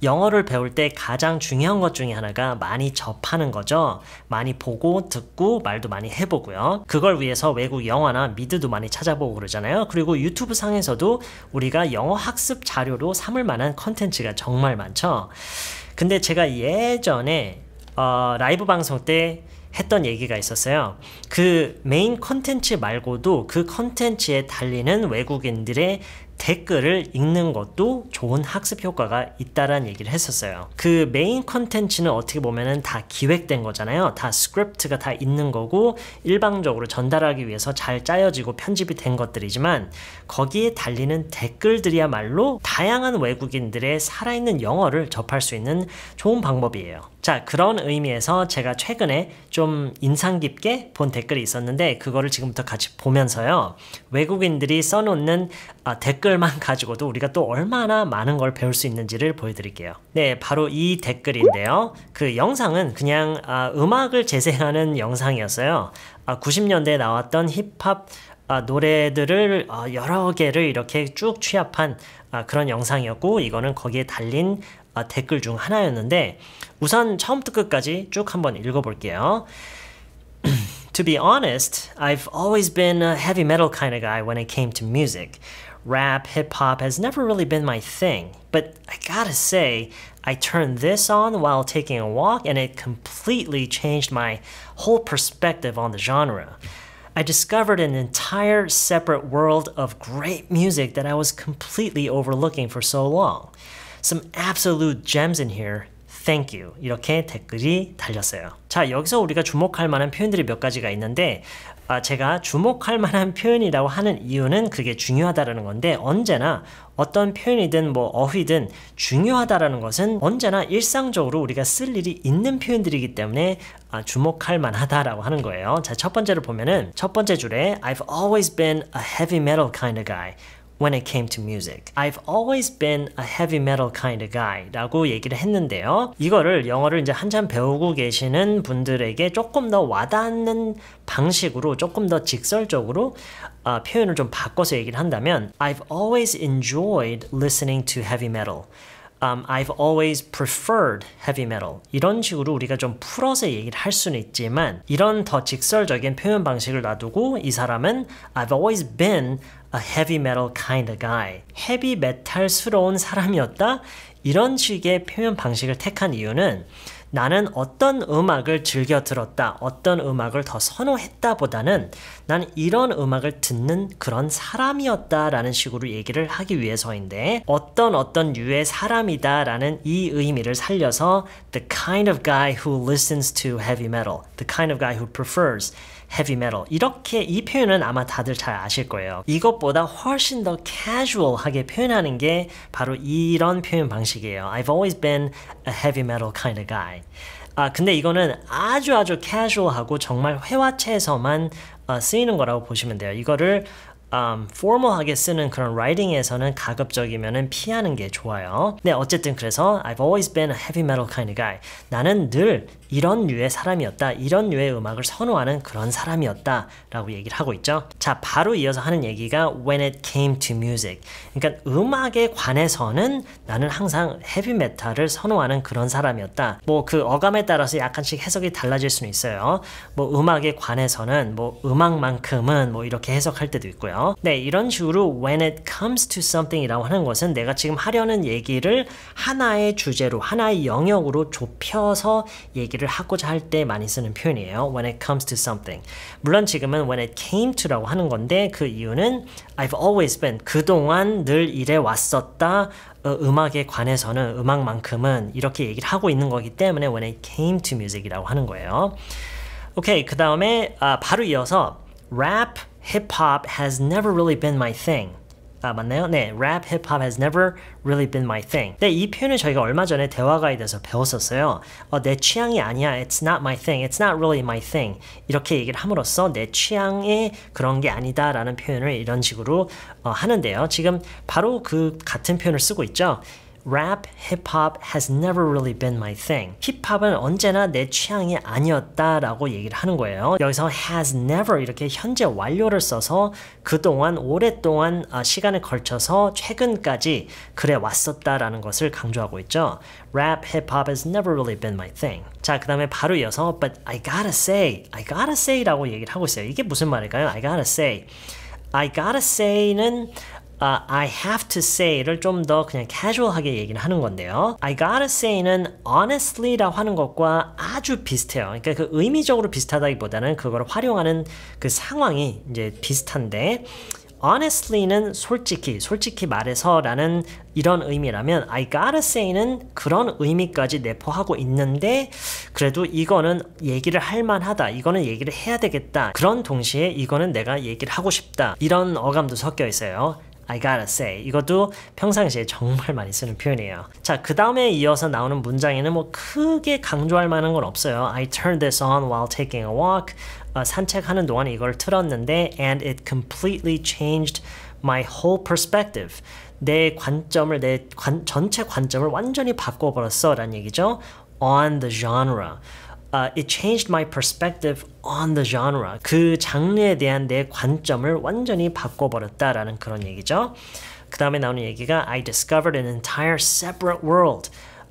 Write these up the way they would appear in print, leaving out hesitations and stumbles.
영어를 배울 때 가장 중요한 것 중에 하나가 많이 접하는 거죠. 많이 보고 듣고 말도 많이 해보고요. 그걸 위해서 외국 영화나 미드도 많이 찾아보고 그러잖아요. 그리고 유튜브 상에서도 우리가 영어 학습 자료로 삼을 만한 컨텐츠가 정말 많죠. 근데 제가 예전에 라이브 방송 때 했던 얘기가 있었어요. 그 메인 컨텐츠 말고도 그 컨텐츠에 달리는 외국인들의 댓글을 읽는 것도 좋은 학습 효과가 있다라는 얘기를 했었어요. 그 메인 컨텐츠는 어떻게 보면은 다 기획된 거잖아요. 다 스크립트가 다 있는 거고 일방적으로 전달하기 위해서 잘 짜여지고 편집이 된 것들이지만 거기에 달리는 댓글들이야말로 다양한 외국인들의 살아있는 영어를 접할 수 있는 좋은 방법이에요. 자, 그런 의미에서 제가 최근에 좀 인상 깊게 본 댓글이 있었는데 그거를 지금부터 같이 보면서요. 외국인들이 써놓는 댓글만 가지고도 우리가 또 얼마나 많은 걸 배울 수 있는지를 보여드릴게요. 네, 바로 이 댓글인데요. 그 영상은 그냥 음악을 재생하는 영상이었어요. 90년대에 나왔던 힙합 노래들을 여러 개를 이렇게 쭉 취합한 그런 영상이었고 이거는 거기에 달린 댓글 중 하나였는데 우선 처음부터 끝까지 쭉 한번 읽어볼게요. To be honest, I've always been a heavy metal kind of guy when it came to music. Rap, hip-hop has never really been my thing. But I gotta say, I turned this on while taking a walk and it completely changed my whole perspective on the genre. I discovered an entire separate world of great music that I was completely overlooking for so long. Some absolute gems in here. Thank you. 이렇게 댓글이 달렸어요. 자, 여기서 우리가 주목할 만한 표현들이 몇 가지가 있는데 제가 주목할 만한 표현이라고 하는 이유는 그게 중요하다라는 건데 언제나 어떤 표현이든 뭐 어휘든 중요하다라는 것은 언제나 일상적으로 우리가 쓸 일이 있는 표현들이기 때문에 주목할 만하다라고 하는 거예요. 자, 첫 번째를 보면은 첫 번째 줄에 I've always been a heavy metal kind of guy. When it came to music. I've always been a heavy metal kind of guy 라고 얘기를 했는데요. 이거를 영어를 이제 한참 배우고 계시는 분들에게 조금 더 와닿는 방식으로 조금 더 직설적으로 표현을 좀 바꿔서 얘기를 한다면 I've always enjoyed listening to heavy metal. I've always preferred heavy metal. 이런 식으로 우리가 좀 풀어서 얘기를 할 수는 있지만 이런 더 직설적인 표현 방식을 놔두고 이 사람은 I've always been a heavy metal kind of guy. 헤비 메탈스러운 사람이었다. 이런 식의 표현 방식을 택한 이유는 나는 어떤 음악을 즐겨 들었다, 어떤 음악을 더 선호했다 보다는 난 이런 음악을 듣는 그런 사람이었다 라는 식으로 얘기를 하기 위해서인데 어떤 유의 사람이다 라는 이 의미를 살려서 the kind of guy who listens to heavy metal, the kind of guy who prefers heavy metal. 이렇게 이 표현은 아마 다들 잘 아실 거예요. 이것보다 훨씬 더 casual하게 표현하는 게 바로 이런 표현 방식이에요. I've always been a heavy metal kind of guy. 근데 이거는 아주 casual하고 정말 회화체에서만 쓰이는 거라고 보시면 돼요. 이거를 formal하게 쓰는 그런 writing에서는 가급적이면은 피하는 게 좋아요. 네, 어쨌든 그래서 I've always been a heavy metal kind of guy. 나는 늘 이런 류의 사람이었다. 이런 류의 음악을 선호하는 그런 사람이었다 라고 얘기를 하고 있죠. 자, 바로 이어서 하는 얘기가 when it came to music. 그러니까 음악에 관해서는 나는 항상 헤비메탈을 선호하는 그런 사람이었다. 뭐 그 어감에 따라서 약간씩 해석이 달라질 수는 있어요. 뭐 음악에 관해서는 뭐 음악만큼은 뭐 이렇게 해석할 때도 있고요. 네, 이런 식으로 when it comes to something 이라고 하는 것은 내가 지금 하려는 얘기를 하나의 주제로 하나의 영역으로 좁혀서 얘기를 하고자 할 때 많이 쓰는 표현이에요. When it comes to something. 물론 지금은 when it came to라고 하는 건데 그 이유는 I've always been 그동안 늘 이래 왔었다. 음악에 관해서는 음악만큼은 이렇게 얘기를 하고 있는 거기 때문에 when it came to music이라고 하는 거예요. 오케이, 그 다음에 바로 이어서 rap, hip-hop has never really been my thing. 맞나요? 네, rap, hip-hop has never really been my thing. 네, 이 표현을 저희가 얼마 전에 대화 가이드에서 배웠었어요. 내 취향이 아니야. It's not my thing. It's not really my thing. 이렇게 얘기를 함으로써 내 취향의 그런 게 아니다 라는 표현을 이런 식으로 하는데요. 지금 바로 그 같은 표현을 쓰고 있죠. rap, hip-hop has never really been my thing. 힙합은 언제나 내 취향이 아니었다라고 얘기를 하는 거예요. 여기서 has never 이렇게 현재 완료를 써서 그동안 오랫동안 시간을 걸쳐서 최근까지 그래 왔었다라는 것을 강조하고 있죠. Rap, hip-hop has never really been my thing. 자, 그 다음에 바로 이어서 But I gotta say 라고 얘기를 하고 있어요. 이게 무슨 말일까요? I gotta say는 I have to say를 좀 더 그냥 casual하게 얘기를 하는 건데요. I gotta say는 honestly라고 하는 것과 아주 비슷해요. 그러니까 그 의미적으로 비슷하다기보다는 그걸 활용하는 그 상황이 이제 비슷한데 honestly는 솔직히 말해서라는 이런 의미라면 I gotta say는 그런 의미까지 내포하고 있는데 그래도 이거는 얘기를 할 만하다. 이거는 얘기를 해야 되겠다. 그런 동시에 이거는 내가 얘기를 하고 싶다. 이런 어감도 섞여 있어요. I gotta say. 이것도 평상시에 정말 많이 쓰는 표현이에요. 자, 그 다음에 이어서 나오는 문장에는 뭐 크게 강조할 만한 건 없어요. I turned this on while taking a walk. 산책하는 동안 이걸 틀었는데 and it completely changed my whole perspective. 내 관점을, 전체 관점을 완전히 바꿔버렸어 라는 얘기죠. On the genre. It changed my perspective on the genre. 그 장르에 대한 내 관점을 완전히 바꿔버렸다라는 그런 얘기죠. 그 다음에 나오는 얘기가 I discovered an entire separate world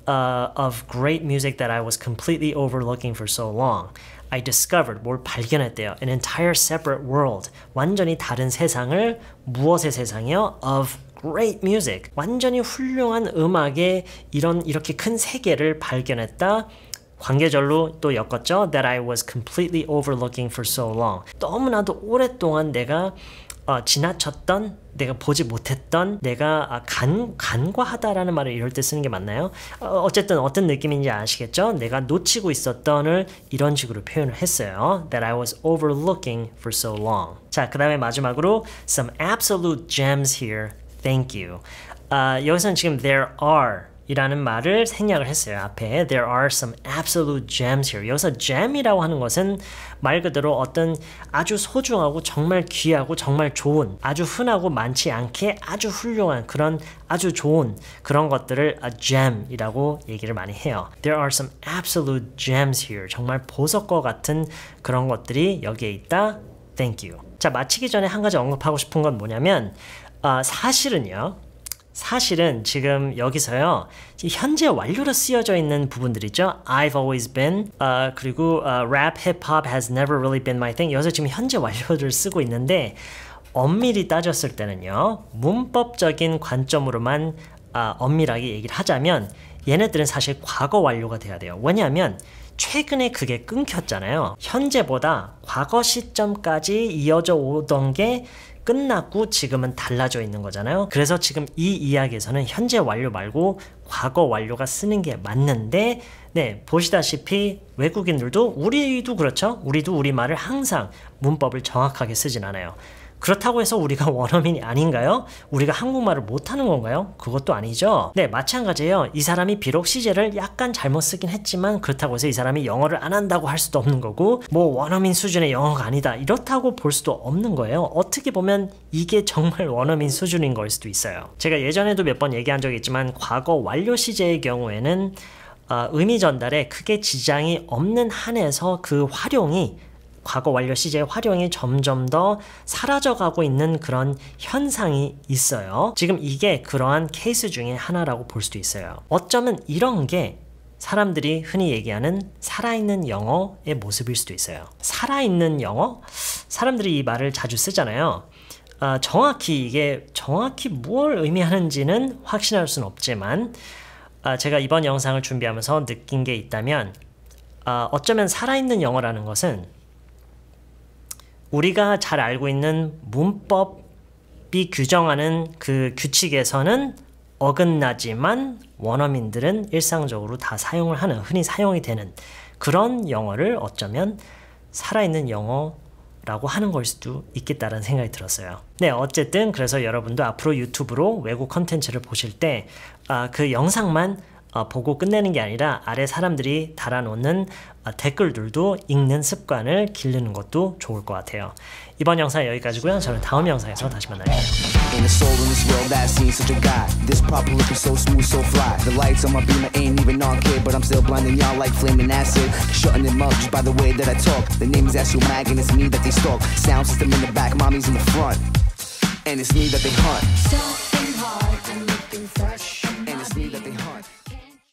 of great music that I was completely overlooking for so long. I discovered, 뭘 발견했대요. An entire separate world. 완전히 다른 세상을, 무엇의 세상이요? Of great music. 완전히 훌륭한 음악의 이렇게 큰 세계를 발견했다. 관계절로 또 엮었죠. That I was completely overlooking for so long. 너무나도 오랫동안 내가 지나쳤던, 내가 보지 못했던, 내가 간과하다라는 말을 이럴 때 쓰는 게 맞나요? 어쨌든 어떤 느낌인지 아시겠죠? 내가 놓치고 있었던을 이런 식으로 표현을 했어요. That I was overlooking for so long. 자, 그 다음에 마지막으로 Some absolute gems here. Thank you. 여기서는 지금 there are 이라는 말을 생략을 했어요. 앞에 There are some absolute gems here. 여기서 gem이라고 하는 것은 말 그대로 어떤 아주 소중하고 정말 귀하고 정말 좋은, 아주 흔하고 많지 않게 아주 훌륭한 그런 아주 좋은 그런 것들을 a gem이라고 얘기를 많이 해요. There are some absolute gems here. 정말 보석과 같은 그런 것들이 여기에 있다. Thank you. 자, 마치기 전에 한 가지 언급하고 싶은 건 뭐냐면 사실은 지금 여기서요 현재 완료로 쓰여져 있는 부분들이죠. I've always been 그리고 rap, hip hop has never really been my thing. 여기서 지금 현재 완료를 쓰고 있는데 엄밀히 따졌을 때는요 문법적인 관점으로만 엄밀하게 얘기를 하자면 얘네들은 사실 과거 완료가 돼야 돼요. 왜냐하면 최근에 그게 끊겼잖아요. 현재보다 과거 시점까지 이어져 오던 게 끝났고 지금은 달라져 있는 거잖아요. 그래서 지금 이 이야기에서는 현재 완료 말고 과거 완료가 쓰는 게 맞는데 보시다시피 외국인들도 우리도 그렇죠. 우리도 우리말을 항상 문법을 정확하게 쓰진 않아요. 그렇다고 해서 우리가 원어민이 아닌가요? 우리가 한국말을 못하는 건가요? 그것도 아니죠. 마찬가지예요. 이 사람이 비록 시제를 약간 잘못 쓰긴 했지만 그렇다고 해서 이 사람이 영어를 안 한다고 할 수도 없는 거고 뭐 원어민 수준의 영어가 아니다 이렇다고 볼 수도 없는 거예요. 어떻게 보면 이게 정말 원어민 수준인 걸 수도 있어요. 제가 예전에도 몇 번 얘기한 적이 있지만 과거 완료 시제의 경우에는 의미 전달에 크게 지장이 없는 한에서 그 활용이 과거 완료 시제의 활용이 점점 더 사라져가고 있는 그런 현상이 있어요. 지금 이게 그러한 케이스 중에 하나라고 볼 수도 있어요. 어쩌면 이런 게 사람들이 흔히 얘기하는 살아있는 영어의 모습일 수도 있어요. 살아있는 영어? 사람들이 이 말을 자주 쓰잖아요. 이게 정확히 뭘 의미하는지는 확신할 수는 없지만 제가 이번 영상을 준비하면서 느낀 게 있다면 어쩌면 살아있는 영어라는 것은 우리가 잘 알고 있는 문법이 규정하는 그 규칙에서는 어긋나지만 원어민들은 일상적으로 다 사용을 하는, 흔히 사용이 되는 그런 영어를 어쩌면 살아있는 영어라고 하는 걸 수도 있겠다라는 생각이 들었어요. 어쨌든 그래서 여러분도 앞으로 유튜브로 외국 컨텐츠를 보실 때 그 영상만 보고 끝내는 게 아니라 아래 사람들이 달아놓는 댓글들도 읽는 습관을 기르는 것도 좋을 것 같아요. 이번 영상 여기까지고요. 저는 다음 영상에서 다시 만나요. Ain't a soul in this world that's seen such a guy. This proper looking so smooth, so fly. The lights on my beamer ain't even on, kid, but I'm still blinding y'all like flaming acid. Shutting them up just by the way that I talk. The name is Asio Mag and it's me that they stalk. Sound system in the back, mommy's in the front, and it's me that they hunt. Soft and hard and looking for